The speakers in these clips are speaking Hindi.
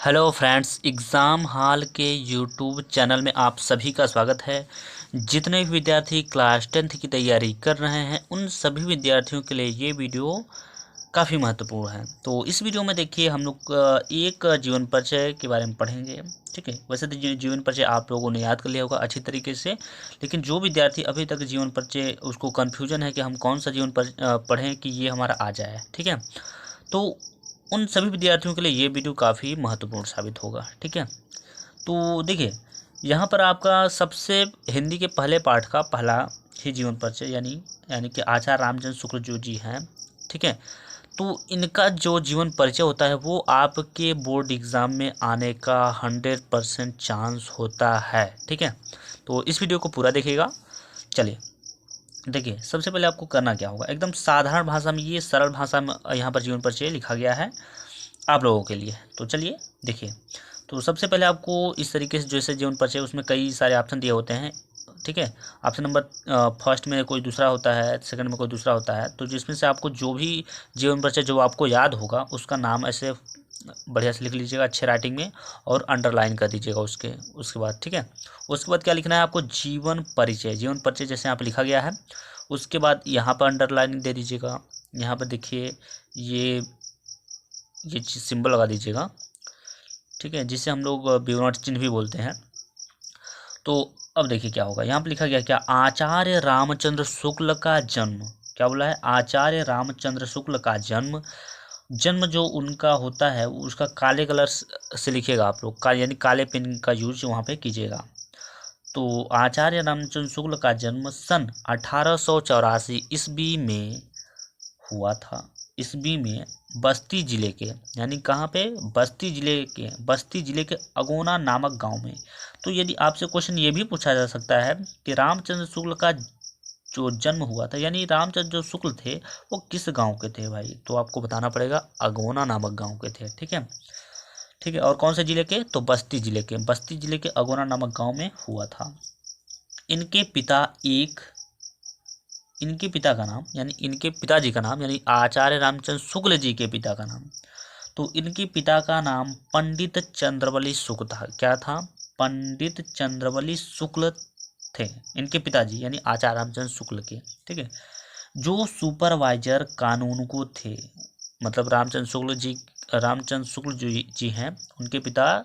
हेलो फ्रेंड्स, एग्ज़ाम हॉल के यूट्यूब चैनल में आप सभी का स्वागत है। जितने भी विद्यार्थी क्लास 10th की तैयारी कर रहे हैं उन सभी विद्यार्थियों के लिए ये वीडियो काफ़ी महत्वपूर्ण है। तो इस वीडियो में देखिए हम लोग एक जीवन परिचय के बारे में पढ़ेंगे। ठीक है, वैसे तो जीवन परिचय आप लोगों ने याद कर लिया होगा अच्छी तरीके से, लेकिन जो विद्यार्थी अभी तक जीवन परिचय उसको कन्फ्यूजन है कि हम कौन सा जीवन पढ़ें कि ये हमारा आ जाए। ठीक है, तो उन सभी विद्यार्थियों के लिए ये वीडियो काफ़ी महत्वपूर्ण साबित होगा। ठीक है, तो देखिए यहाँ पर आपका सबसे हिंदी के पहले पाठ का पहला ही जीवन परिचय यानी यानी कि आचार्य रामचंद्र शुक्ल जो जी हैं। ठीक है, तो इनका जो जीवन परिचय होता है वो आपके बोर्ड एग्ज़ाम में आने का 100% चांस होता है। ठीक है, तो इस वीडियो को पूरा देखिएगा। चलिए देखिए, सबसे पहले आपको करना क्या होगा, एकदम साधारण भाषा में, ये सरल भाषा में यहाँ पर जीवन परिचय लिखा गया है आप लोगों के लिए। तो चलिए देखिए, तो सबसे पहले आपको इस तरीके से जैसे जीवन परिचय उसमें कई सारे ऑप्शन दिए होते हैं। ठीक है, ऑप्शन नंबर फर्स्ट में कोई दूसरा होता है, सेकंड में कोई दूसरा होता है, तो जिसमें से आपको जो भी जीवन परिचय जो आपको याद होगा उसका नाम ऐसे बढ़िया से लिख लीजिएगा अच्छे राइटिंग में और अंडरलाइन कर दीजिएगा उसके उसके बाद। ठीक है, उसके बाद क्या लिखना है आपको, जीवन परिचय। जीवन परिचय जैसे यहाँ पर लिखा गया है उसके बाद यहाँ पर अंडरलाइनिंग दे दीजिएगा। यहाँ पर देखिए ये चीज़ सिंबल लगा दीजिएगा। ठीक है, जिसे हम लोग विवरण चिन्ह भी बोलते हैं। तो अब देखिए क्या होगा, यहाँ पर लिखा गया क्या, आचार्य रामचंद्र शुक्ल का जन्म। क्या बोला है, आचार्य रामचंद्र शुक्ल का जन्म। जन्म जो उनका होता है उसका काले कलर से लिखिएगा आप लोग का, यानी काले पेन का यूज वहाँ पे कीजिएगा। तो आचार्य रामचंद्र शुक्ल का जन्म सन 1884 ईस्वी में हुआ था। ईस्वी में बस्ती जिले के, यानी कहाँ पे, बस्ती जिले के अगोना नामक गांव में। तो यदि आपसे क्वेश्चन ये भी पूछा जा सकता है कि रामचंद्र शुक्ल का जो जन्म हुआ था, यानी रामचंद्र जो शुक्ल थे वो किस गांव के थे भाई, तो आपको बताना पड़ेगा अगोना नामक गांव के थे। ठीक है, ठीक है, और कौन से जिले के, तो बस्ती जिले के अगोना नामक गांव में हुआ था। इनके पिता एक इनके पिता का नाम, यानी इनके पिताजी का नाम, यानी आचार्य रामचंद्र शुक्ल जी के पिता का नाम, तो इनके पिता का नाम पंडित चंद्रवली शुक्ल था। क्या था, पंडित चंद्रवली शुक्ल थे इनके पिताजी, यानी आचार्य रामचंद्र शुक्ल के। ठीक है, जो सुपरवाइजर कानून को थे, मतलब रामचंद्र शुक्ल जी हैं, उनके पिता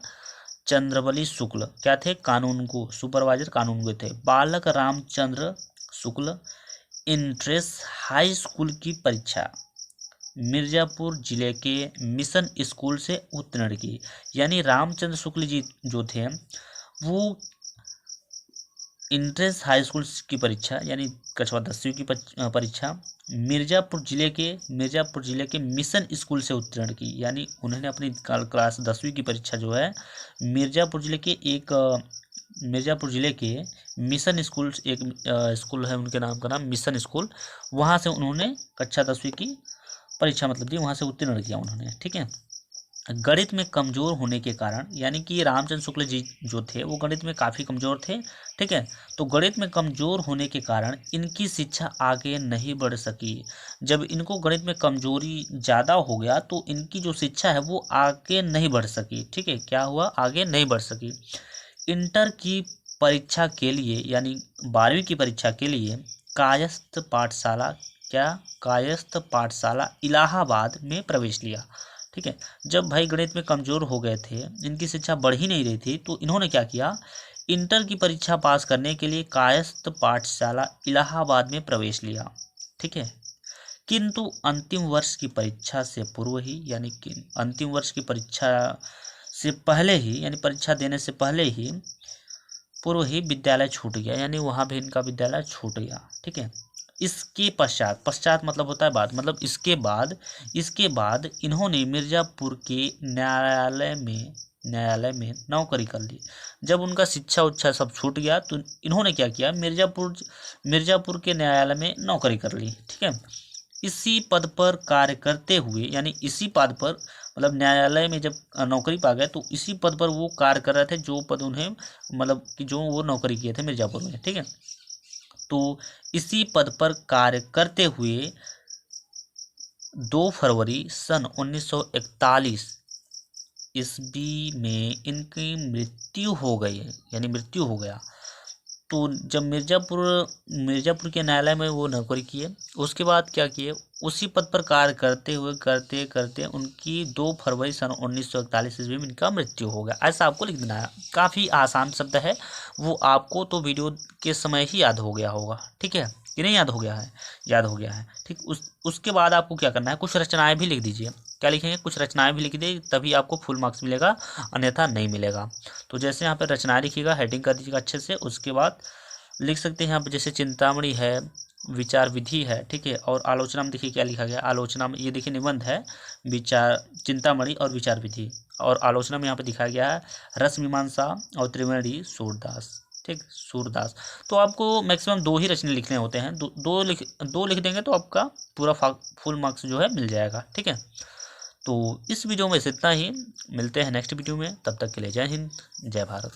चंद्रवली शुक्ल क्या थे, कानून को सुपरवाइजर कानून को थे। बालक Ramchandra Shukla entrance high school की परीक्षा मिर्जापुर जिले के मिशन स्कूल से उत्तीर्ण की। यानी रामचंद्र शुक्ल जी जो थे वो इंट्रेंस हाई स्कूल की परीक्षा यानी कक्षा 10वीं की परीक्षा मिर्जापुर जिले के मिशन स्कूल से उत्तीर्ण की। यानी उन्होंने अपनी क्लास 10वीं की परीक्षा जो है मिर्जापुर जिले के मिशन स्कूल, एक स्कूल है उनके नाम का नाम मिशन स्कूल, वहाँ से उन्होंने कक्षा 10वीं की परीक्षा मतलब दी, वहाँ से उत्तीर्ण किया उन्होंने। ठीक है, गणित में कमजोर होने के कारण, यानी कि रामचंद्र शुक्ल जी जो थे वो गणित में काफ़ी कमजोर थे। ठीक है, तो गणित में कमजोर होने के कारण इनकी शिक्षा आगे नहीं बढ़ सकी। जब इनको गणित में कमजोरी ज़्यादा हो गया तो इनकी जो शिक्षा है वो आगे नहीं बढ़ सकी। ठीक है, क्या हुआ, आगे नहीं बढ़ सकी। इंटर की परीक्षा के लिए, यानी 12वीं की परीक्षा के लिए कायस्थ पाठशाला इलाहाबाद में प्रवेश लिया। ठीक है, जब भाई गणित में कमजोर हो गए थे, इनकी शिक्षा बढ़ ही नहीं रही थी, तो इन्होंने क्या किया, इंटर की परीक्षा पास करने के लिए कायस्थ पाठशाला इलाहाबाद में प्रवेश लिया। ठीक है, किंतु अंतिम वर्ष की परीक्षा से पूर्व ही, यानी कि अंतिम वर्ष की परीक्षा से पहले ही, यानी परीक्षा देने से पहले ही पूर्व ही विद्यालय छूट गया, यानी वहाँ भी इनका विद्यालय छूट गया। ठीक है, इसके पश्चात मतलब होता है बाद, मतलब इसके बाद इन्होंने मिर्जापुर के न्यायालय में नौकरी कर ली। जब उनका शिक्षा उच्छा सब छूट गया तो इन्होंने क्या किया, मिर्जापुर के न्यायालय में नौकरी कर ली। ठीक है, इसी पद पर कार्य करते हुए, यानी इसी पद पर, मतलब न्यायालय में जब नौकरी पा गए तो इसी पद पर वो कार्य कर रहे थे जो पद उन्हें, मतलब कि जो वो नौकरी किए थे मिर्जापुर में। ठीक है, तो इसी पद पर कार्य करते हुए 2 फरवरी सन 1941 ईस्वी में इनकी मृत्यु हो गई, यानी मृत्यु हो गया। तो जब मिर्ज़ापुर के न्यायालय में वो नौकरी किए, उसके बाद क्या किए, उसी पद पर कार्य करते हुए करते करते उनकी 2 फरवरी सन 1941 ईस्वी में इनका मृत्यु हो गया। ऐसा आपको लिख देना है। काफ़ी आसान शब्द है, वो आपको तो वीडियो के समय ही याद हो गया होगा। ठीक है कि नहीं, याद हो गया है? याद हो गया है। ठीक, उसके बाद आपको क्या करना है, कुछ रचनाएं भी लिख दीजिए। क्या लिखेंगे? कुछ रचनाएं भी लिख दीजिए, तभी आपको फुल मार्क्स मिलेगा, अन्यथा नहीं मिलेगा। तो जैसे यहाँ पे रचनाएं लिखिएगा, हेडिंग कर दीजिएगा अच्छे से। उसके बाद लिख सकते हैं यहाँ पे जैसे चिंतामणि है, विचार विधि है, ठीक है। और आलोचना में देखिए क्या लिखा गया, आलोचना में ये देखिए निबंध है, विचार चिंतामणि और विचार विधि। और आलोचना में यहाँ पे दिखाया गया है रस मीमांसा और त्रिवेणी सूरदास। ठीक, सूरदास। तो आपको मैक्सिमम 2 ही रचने लिखने होते हैं, दो लिख देंगे तो आपका पूरा फुल मार्क्स जो है मिल जाएगा। ठीक है, तो इस वीडियो में इतना ही। मिलते हैं नेक्स्ट वीडियो में, तब तक के लिए जय हिंद, जय भारत।